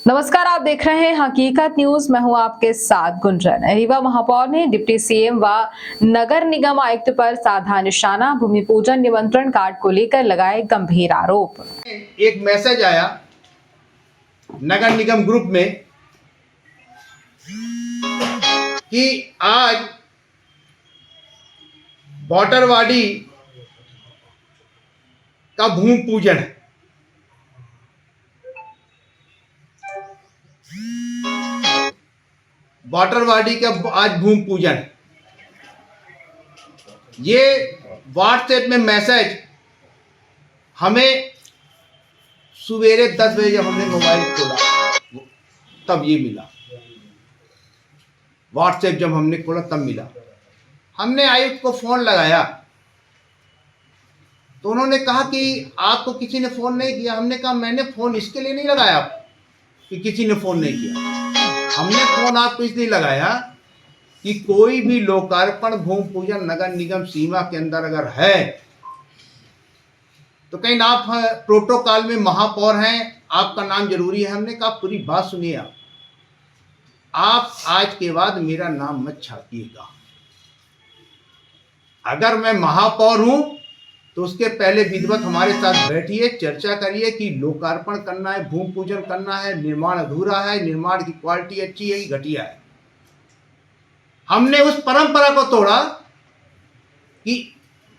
नमस्कार, आप देख रहे हैं हकीकत न्यूज। मैं हूं आपके साथ गुंजन। रीवा महापौर ने डिप्टी सीएम व नगर निगम आयुक्त पर साधा निशाना। भूमि पूजन निमंत्रण कार्ड को लेकर लगाए गंभीर आरोप। एक मैसेज आया नगर निगम ग्रुप में कि आज बॉटरवाडी का भूमि पूजन है। बॉटरवाडी का आज भूमि पूजन है। ये व्हाट्सएप में मैसेज हमें सवेरे 10 बजे जब हमने मोबाइल खोला तब ये मिला। व्हाट्सएप जब हमने खोला तब मिला। हमने आयुक्त को फोन लगाया तो उन्होंने कहा कि आपको किसी ने फोन नहीं किया। हमने कहा मैंने फोन इसके लिए नहीं लगाया कि किसी ने फोन नहीं किया। हमने फोन आपको इसलिए लगाया कि कोई भी लोकार्पण भूमि पूजन नगर निगम सीमा के अंदर अगर है तो कहीं आप प्रोटोकॉल में महापौर हैं, आपका नाम जरूरी है। हमने कहा पूरी बात सुनिए। आप आज के बाद मेरा नाम मत छापिएगा। अगर मैं महापौर हूं तो उसके पहले विधिवत हमारे साथ बैठिए, चर्चा करिए कि लोकार्पण करना है, भूमि पूजन करना है, निर्माण अधूरा है, निर्माण की क्वालिटी अच्छी है कि घटिया है। हमने उस परंपरा को तोड़ा कि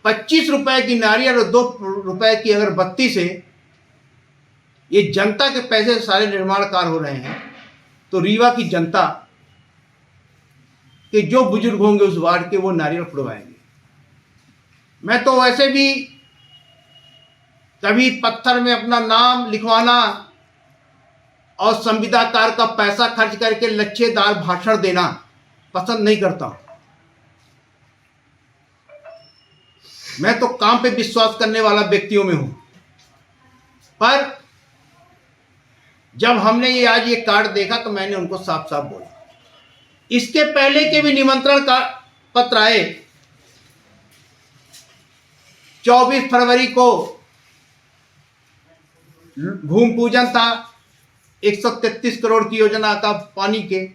25 रुपए की नारियल और 2 रुपए की अगरबत्ती से ये जनता के पैसे से सारे निर्माण कार्य हो रहे हैं, तो रीवा की जनता के जो बुजुर्ग होंगे उस वार्ड के वो नारियल फुड़वाएंगे। मैं तो वैसे भी कभी पत्थर में अपना नाम लिखवाना और संविदाकार का पैसा खर्च करके लच्छेदार भाषण देना पसंद नहीं करता। मैं तो काम पे विश्वास करने वाला व्यक्तियों में हूं। पर जब हमने ये आज ये कार्ड देखा तो मैंने उनको साफ साफ बोला। इसके पहले के भी निमंत्रण का पत्र आए। 24 फरवरी को भूमि पूजन था 133 करोड़ की योजना का पानी के,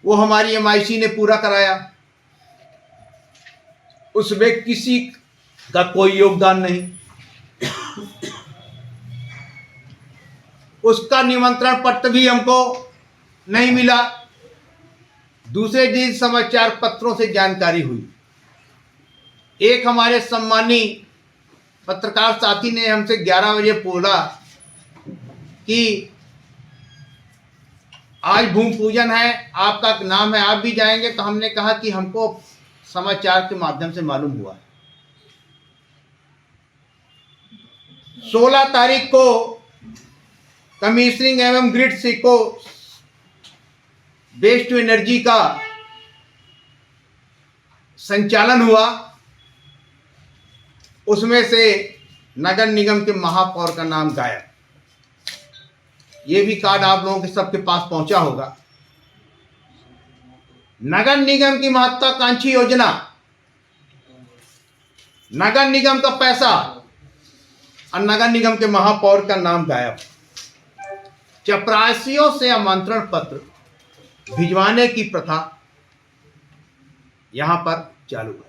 वो हमारी एमआईसी ने पूरा कराया। उसमें किसी का कोई योगदान नहीं। उसका निमंत्रण पत्र भी हमको नहीं मिला। दूसरे दिन समाचार पत्रों से जानकारी हुई। एक हमारे सम्मानी पत्रकार साथी ने हमसे 11 बजे बोला कि आज भूमि पूजन है, आपका नाम है, आप भी जाएंगे। तो हमने कहा कि हमको समाचार के माध्यम से मालूम हुआ। 16 तारीख को कमीशनिंग एवं ग्रिड सिको वेस्ट टू एनर्जी का संचालन हुआ। उसमें से नगर निगम के महापौर का नाम गायब। ये भी कार्ड आप लोगों के सबके पास पहुंचा होगा। नगर निगम की महत्वाकांक्षी योजना, नगर निगम का पैसा और नगर निगम के महापौर का नाम गायब। चपरासियों से आमंत्रण पत्र भिजवाने की प्रथा यहां पर चालू है।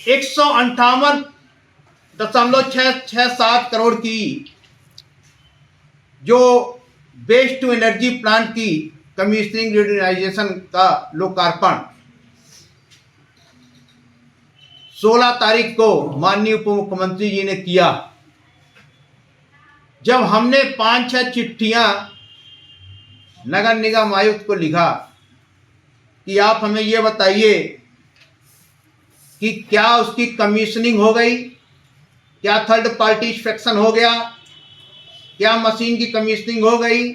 158.667 करोड़ की जो वेस्ट टू एनर्जी प्लांट की कमीशनिंग रियूटिलाइजेशन का लोकार्पण 16 तारीख को माननीय उप मुख्यमंत्री जी ने किया। जब हमने 5-6 चिट्ठियां नगर निगम आयुक्त को लिखा कि आप हमें ये बताइए कि क्या उसकी कमीशनिंग हो गई, क्या थर्ड पार्टी इंस्पेक्शन हो गया, क्या मशीन की कमीशनिंग हो गई,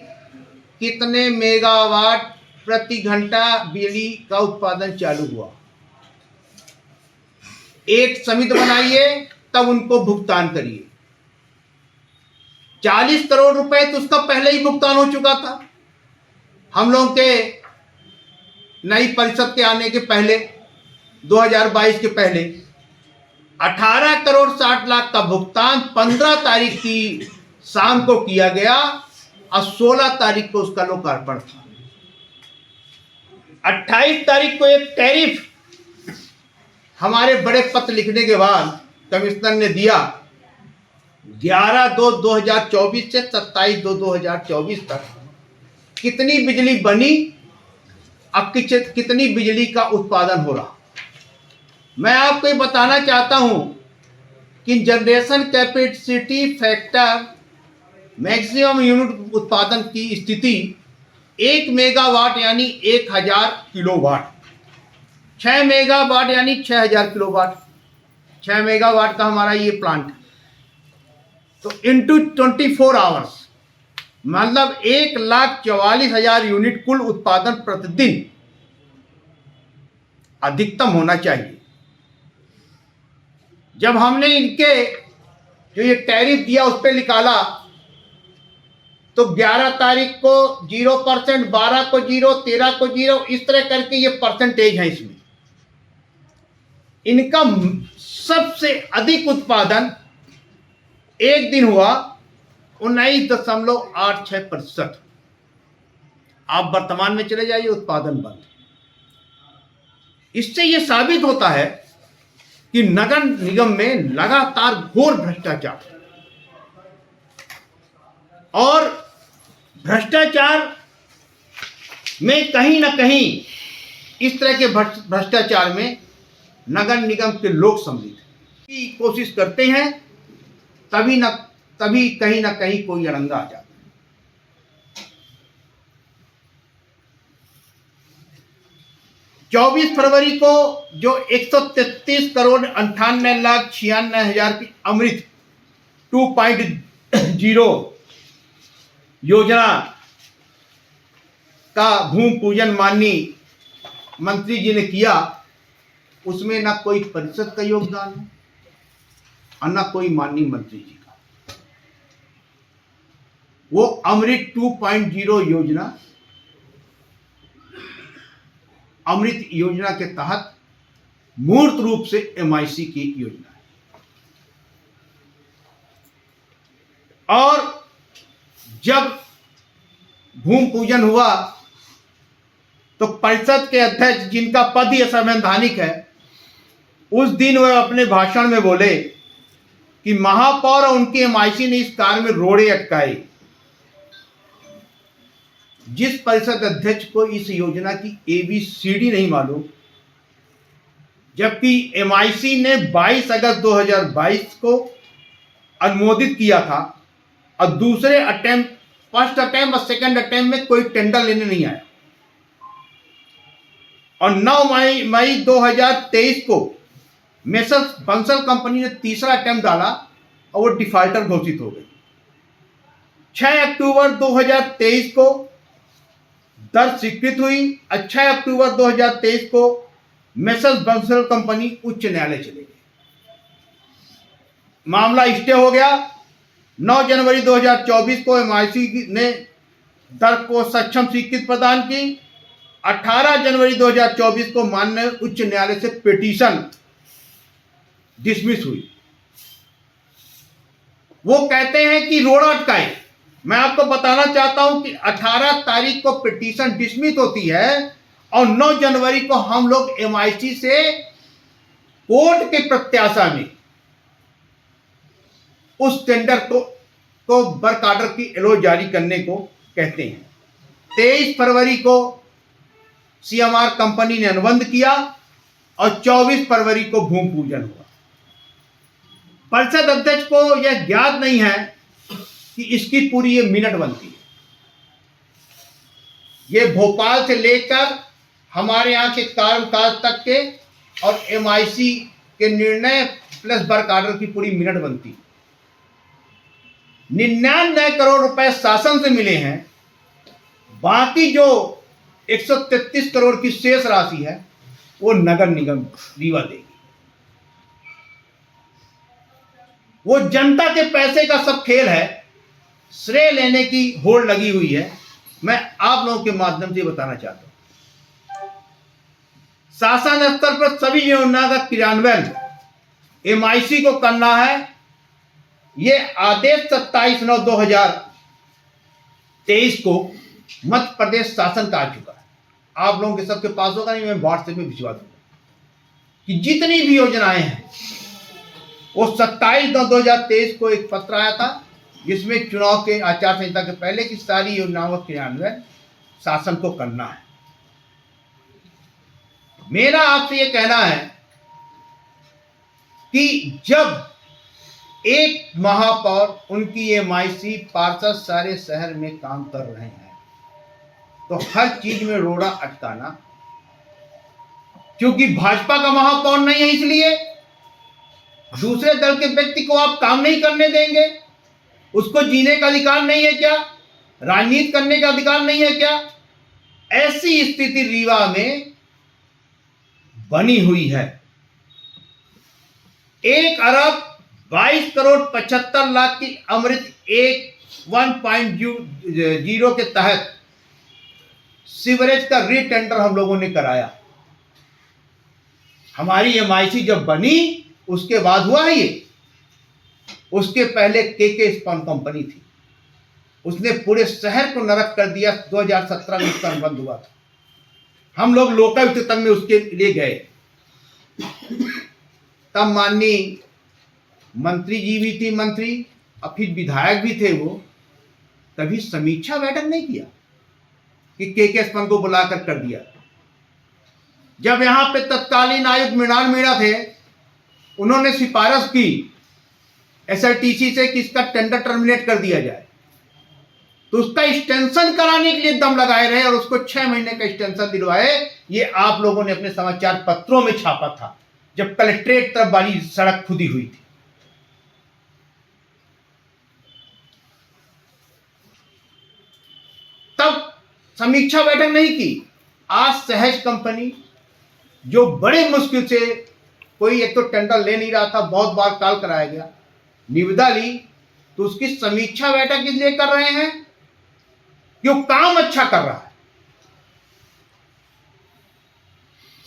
कितने मेगावाट प्रति घंटा बिजली का उत्पादन चालू हुआ। एक समिति बनाइए, तब उनको भुगतान करिए। 40 करोड़ रुपए तो उसका पहले ही भुगतान हो चुका था। हम लोग के नई परिषद के आने के पहले 2022 के पहले 18 करोड़ 60 लाख का भुगतान 15 तारीख की शाम को किया गया और 16 तारीख को उसका लोकार्पण था। 28 तारीख को एक टैरिफ हमारे बड़े पत्र लिखने के बाद कमिश्नर ने दिया। 11/2/2024 से 27/2/2024 तक कितनी बिजली बनी, अब कितनी बिजली का उत्पादन हो रहा। मैं आपको ये बताना चाहता हूं कि generation capacity factor maximum unit उत्पादन की स्थिति 1 मेगावाट यानी 1000 किलोवाट, 6 मेगावाट यानी 6000 किलोवाट, 6 मेगावाट का हमारा ये प्लांट, तो इंटू 24 आवर्स मतलब 1,44,000 यूनिट कुल उत्पादन प्रतिदिन अधिकतम होना चाहिए। जब हमने इनके जो ये टैरिफ दिया उस पर निकाला तो 11 तारीख को 0%, 12 को 0, 13 को 0, इस तरह करके ये परसेंटेज है। इसमें इनका सबसे अधिक उत्पादन एक दिन हुआ 19.86%। आप वर्तमान में चले जाइए, उत्पादन बंद। इससे यह साबित होता है कि नगर निगम में लगातार घोर भ्रष्टाचार, और भ्रष्टाचार में कहीं ना कहीं इस तरह के भ्रष्टाचार में नगर निगम के लोग सम्मिलित की कोशिश करते हैं, तभी कहीं ना कहीं कोई अड़ंगा आ जाता है। 24 फरवरी को जो 133 करोड़ 98,96,000 की अमृत 2.0 योजना का भूमि पूजन माननीय मंत्री जी ने किया, उसमें ना कोई परिषद का योगदान है और ना कोई माननीय मंत्री जी का। वो अमृत 2.0 योजना, अमृत योजना के तहत मूर्त रूप से MIC की योजना है। और जब भूमि पूजन हुआ तो परिषद के अध्यक्ष, जिनका पद ही असंवैधानिक है, उस दिन वह अपने भाषण में बोले कि महापौर और उनकी MIC ने इस कार्य में रोड़े अटकाए। जिस परिषद अध्यक्ष को इस योजना की ABCD नहीं मालूम, जबकि MIC ने 22 अगस्त 2022 को अनुमोदित किया था और दूसरे अटेम्प्ट, फर्स्ट अटेम्प्ट और सेकंड अटेम्प्ट में कोई टेंडर लेने नहीं आया, और 9 मई 2023 को मेसर्स बंसल कंपनी ने तीसरा अटेम्प्ट डाला और वो डिफॉल्टर घोषित हो गई। 6 अक्टूबर 2023 को दर स्वीकृत हुई और 6 अक्टूबर 2023 को मेसर्स बंसल कंपनी उच्च न्यायालय चले गए, मामला स्टे हो गया। 9 जनवरी 2024 को MIC ने दर को सक्षम स्वीकृति प्रदान की। 18 जनवरी 2024 को माननीय उच्च न्यायालय से पिटीशन डिसमिस हुई। वो कहते हैं कि रोड़ा अटकाए। मैं आपको बताना चाहता हूं कि 18 तारीख को पिटीशन डिसमिस होती है और 9 जनवरी को हम लोग MIC से कोर्ट के प्रत्याशा में उस टेंडर को वर्क ऑर्डर की एलओ जारी करने को कहते हैं। 23 फरवरी को CMR कंपनी ने अनुबंध किया और 24 फरवरी को भूमि पूजन हुआ। परिषद अध्यक्ष को यह ज्ञात नहीं है कि इसकी पूरी ये मिनट बनती है। ये भोपाल से लेकर हमारे यहाँ के कामकाज तक के और MIC के निर्णय प्लस वर्क ऑर्डर की पूरी मिनट बनती है। 99 करोड़ रुपए शासन से मिले हैं, बाकी जो 133 करोड़ की शेष राशि है वो नगर निगम रीवा देगी। वो जनता के पैसे का सब खेल है, श्रेय लेने की होड़ लगी हुई है। मैं आप लोगों के माध्यम से बताना चाहता हूं, शासन स्तर पर सभी योजना का क्रियान्वयन MIC को करना है ये आदेश 27/9/2023 को मध्य प्रदेश शासन का आ चुका है। आप लोगों के सबके पास होगा, नहीं मैं व्हाट्सएप में भिजवा दूंगा कि जितनी भी योजनाएं हैं वो 27/9/2023 को एक पत्र आया था जिसमें चुनाव के आचार संहिता के पहले की सारी योजनाओं का क्रियान्वयन शासन को करना है। मेरा आपसे ये कहना है कि जब एक महापौर, उनकी एमआईसी पार्षद सारे शहर में काम कर रहे हैं तो हर चीज में रोड़ा अटकाना, क्योंकि भाजपा का महापौर नहीं है इसलिए दूसरे दल के व्यक्ति को आप काम नहीं करने देंगे? उसको जीने का अधिकार नहीं है क्या? राजनीति करने का अधिकार नहीं है क्या? ऐसी स्थिति रीवा में बनी हुई है। 1,22,75,00,000 की अमृत 1.0 के तहत सीवरेज का रीटेंडर हम लोगों ने कराया। हमारी एमआईसी जब बनी उसके बाद हुआ है ये। उसके पहले के स्पॉन कंपनी थी, उसने पूरे शहर को नरक कर दिया। 2017 में उसका अनुबंध हुआ था, हम लोग लोकायुक्त तक में उसके लिए गए। तब माननीय मंत्री जी भी थी, मंत्री और फिर विधायक भी थे वो, कभी समीक्षा बैठक नहीं किया कि के स्पॉन को बुलाकर कर दिया। जब यहाँ पे तत्कालीन आयुक्त मृणाल मीणा थे, उन्होंने सिफारिश की एसआरटीसी से कि इसका टेंडर टर्मिनेट कर दिया जाए, तो उसका एक्सटेंशन कराने के लिए दम लगाए रहे और उसको 6 महीने का एक्सटेंशन दिलवाए। ये आप लोगों ने अपने समाचार पत्रों में छापा था जब कलेक्ट्रेट तरफ वाली सड़क खुदी हुई थी। तब समीक्षा बैठक नहीं की। आज सहज कंपनी जो बड़े मुश्किल से, कोई एक तो टेंडर ले नहीं रहा था, बहुत बार कॉल कराया गया, निविदा ली, तो उसकी समीक्षा बैठक इसलिए कर रहे हैं कि वो काम अच्छा कर रहा है।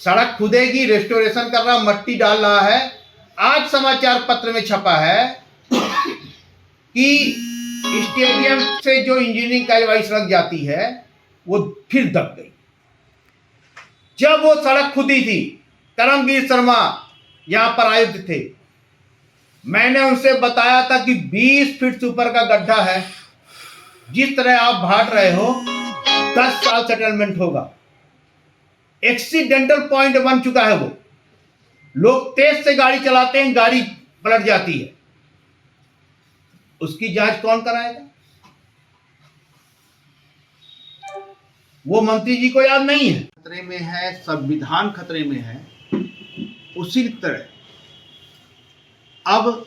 सड़क खुदेगी, रेस्टोरेशन कर रहा, मट्टी डाल रहा है। आज समाचार पत्र में छपा है कि स्टेडियम से जो इंजीनियरिंग कार्यवाही सड़क जाती है वो फिर दब गई। जब वो सड़क खुदी थी, करमवीर शर्मा यहां पर आयुक्त थे, मैंने उनसे बताया था कि 20 फीट से ऊपर का गड्ढा है, जिस तरह आप भाट रहे हो 10 साल सेटलमेंट होगा। एक्सीडेंटल पॉइंट बन चुका है वो, लोग तेज से गाड़ी चलाते हैं, गाड़ी पलट जाती है। उसकी जांच कौन कराएगा? वो मंत्री जी को याद नहीं है। खतरे में है, संविधान खतरे में है। उसी तरह अब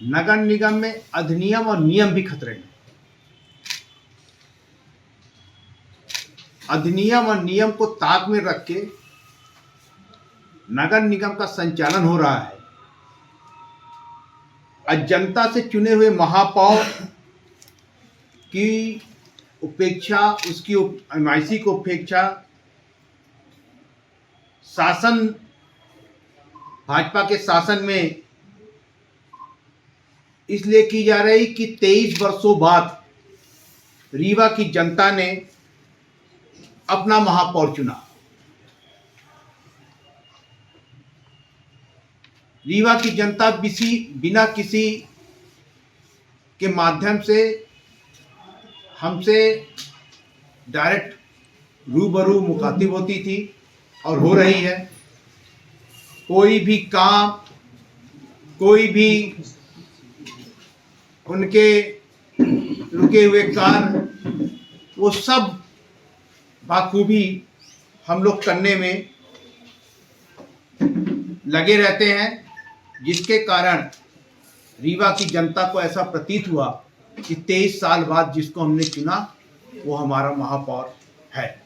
नगर निगम में अधिनियम और नियम भी खतरे में। अधिनियम और नियम को ताक में रख के नगर निगम का संचालन हो रहा है। और जनता से चुने हुए महापौर की उपेक्षा, उसकी एमआईसी को उपेक्षा शासन, भाजपा के शासन में इसलिए की जा रही कि 23 वर्षों बाद रीवा की जनता ने अपना महापौर चुना। रीवा की जनता बिना किसी के माध्यम से हमसे डायरेक्ट रूबरू मुखातिब होती थी और हो रही है। कोई भी काम, कोई भी उनके रुके हुए कार्य, वो सब बाखूबी हम लोग करने में लगे रहते हैं, जिसके कारण रीवा की जनता को ऐसा प्रतीत हुआ कि 23 साल बाद जिसको हमने चुना वो हमारा महापौर है।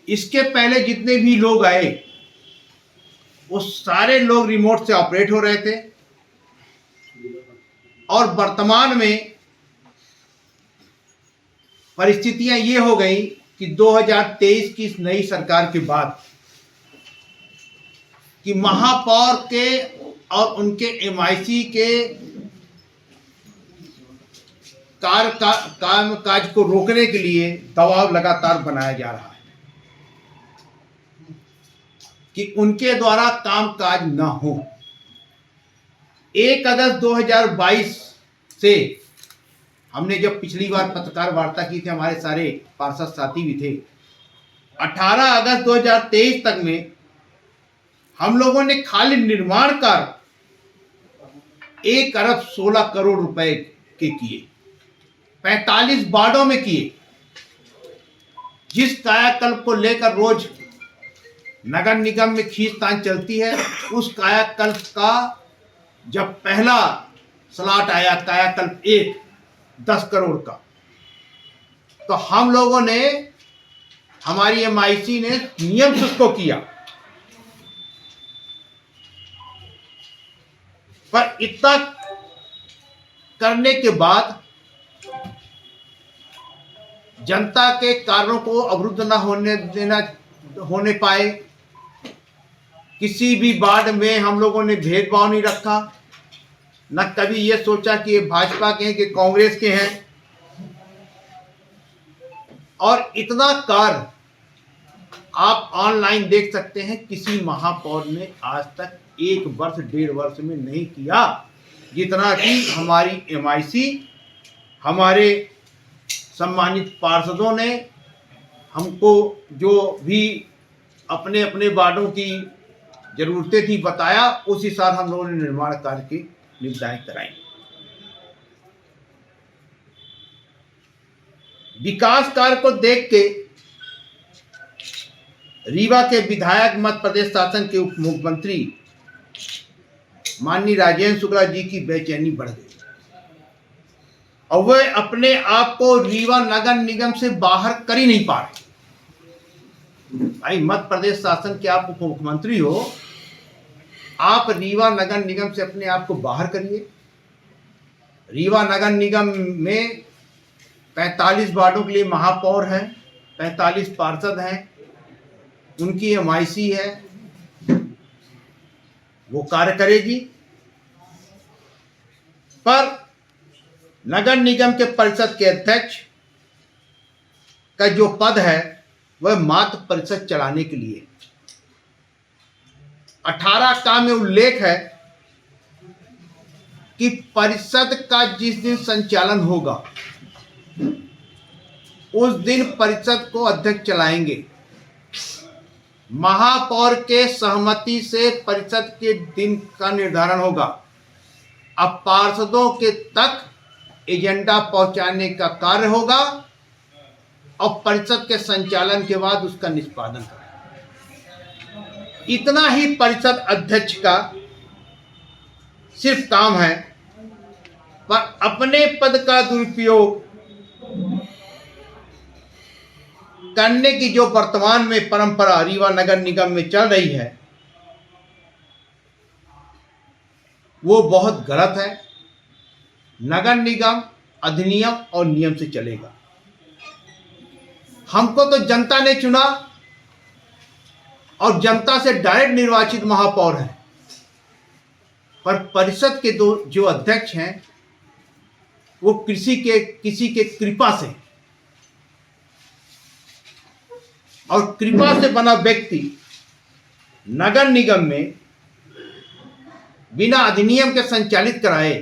इसके पहले जितने भी लोग आए वो सारे लोग रिमोट से ऑपरेट हो रहे थे, और वर्तमान में परिस्थितियां ये हो गई कि 2023 की इस नई सरकार के बाद कि महापौर के और उनके एमआईसी के काम काज को रोकने के लिए दबाव लगातार बनाया जा रहा है कि उनके द्वारा काम काज न हो। 1 अगस्त 2022 से हमने जब पिछली बार पत्रकार वार्ता की थी, हमारे सारे पार्षद साथी भी थे, 18 अगस्त 2023 तक में हम लोगों ने खाली निर्माण कार्य 1 अरब 16 करोड़ रुपए के किए, 45 वार्डों में किए। जिस कायाकल्प को लेकर रोज नगर निगम में खींचतान चलती है, उस कायाकल्प का जब पहला स्लॉट आया, कायाकल्प 1 10 करोड़ का, तो हम लोगों ने, हमारी एमआईसी ने नियम से उसको किया। पर इतना करने के बाद जनता के कार्यों को अवरुद्ध न होने पाए। किसी भी वार्ड में हम लोगों ने भेदभाव नहीं रखा, न कभी ये सोचा कि ये भाजपा के हैं कि कांग्रेस के हैं। और इतना कार्य आप ऑनलाइन देख सकते हैं, किसी महापौर ने आज तक 1 वर्ष 1.5 वर्ष में नहीं किया, जितना कि हमारी एमआईसी, हमारे सम्मानित पार्षदों ने हमको जो भी अपने अपने वार्डों की जरूरतें थी बताया, उस हिसाब हम लोगों ने निर्माण कार्य की निविदाएं कराई। विकास कार्य को देख के रीवा के विधायक, मध्य प्रदेश शासन के उप मुख्यमंत्री माननीय राजेंद्र शुक्ला जी की बेचैनी बढ़ गई और वे अपने आप को रीवा नगर निगम से बाहर कर ही नहीं पा रहे। भाई, मध्य प्रदेश शासन के आप उप मुख्यमंत्री हो, आप रीवा नगर निगम से अपने आप को बाहर करिए। रीवा नगर निगम में 45 वार्डों के लिए महापौर हैं, 45 पार्षद हैं, उनकी एमआईसी है, वो कार्य करेगी। पर नगर निगम के परिषद के अध्यक्ष का जो पद है वह मात्र परिषद चलाने के लिए। 18 का में उल्लेख है कि परिषद का जिस दिन संचालन होगा उस दिन परिषद को अध्यक्ष चलाएंगे। महापौर के सहमति से परिषद के दिन का निर्धारण होगा। अब पार्षदों के तक एजेंडा पहुंचाने का कार्य होगा और परिषद के संचालन के बाद उसका निष्पादन होगा। इतना ही परिषद अध्यक्ष का सिर्फ काम है। पर अपने पद का दुरुपयोग करने की जो वर्तमान में परंपरा रीवा नगर निगम में चल रही है वो बहुत गलत है। नगर निगम अधिनियम और नियम से चलेगा। हमको तो जनता ने चुना और जनता से डायरेक्ट निर्वाचित महापौर हैं, पर परिषद के जो अध्यक्ष हैं वो किसी के कृपा से, और कृपा से बना व्यक्ति नगर निगम में बिना अधिनियम के संचालित कराए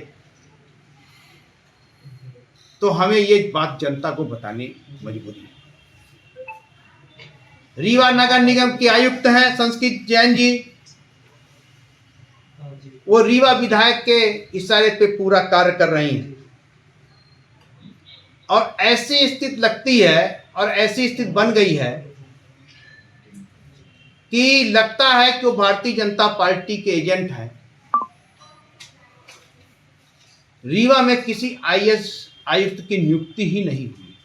तो हमें ये बात जनता को बताने मजबूरी है। रीवा नगर निगम के आयुक्त हैं संस्कृत जैन जी, वो रीवा विधायक के इशारे पे पूरा कार्य कर रही हैं और ऐसी स्थिति लगती है और ऐसी स्थिति बन गई है कि लगता है कि वो भारतीय जनता पार्टी के एजेंट हैं। रीवा में किसी आईएएस आयुक्त की नियुक्ति ही नहीं हुई।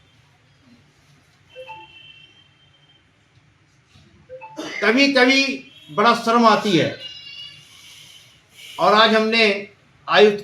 कभी कभी बड़ा शर्म आती है और आज हमने आयुक्त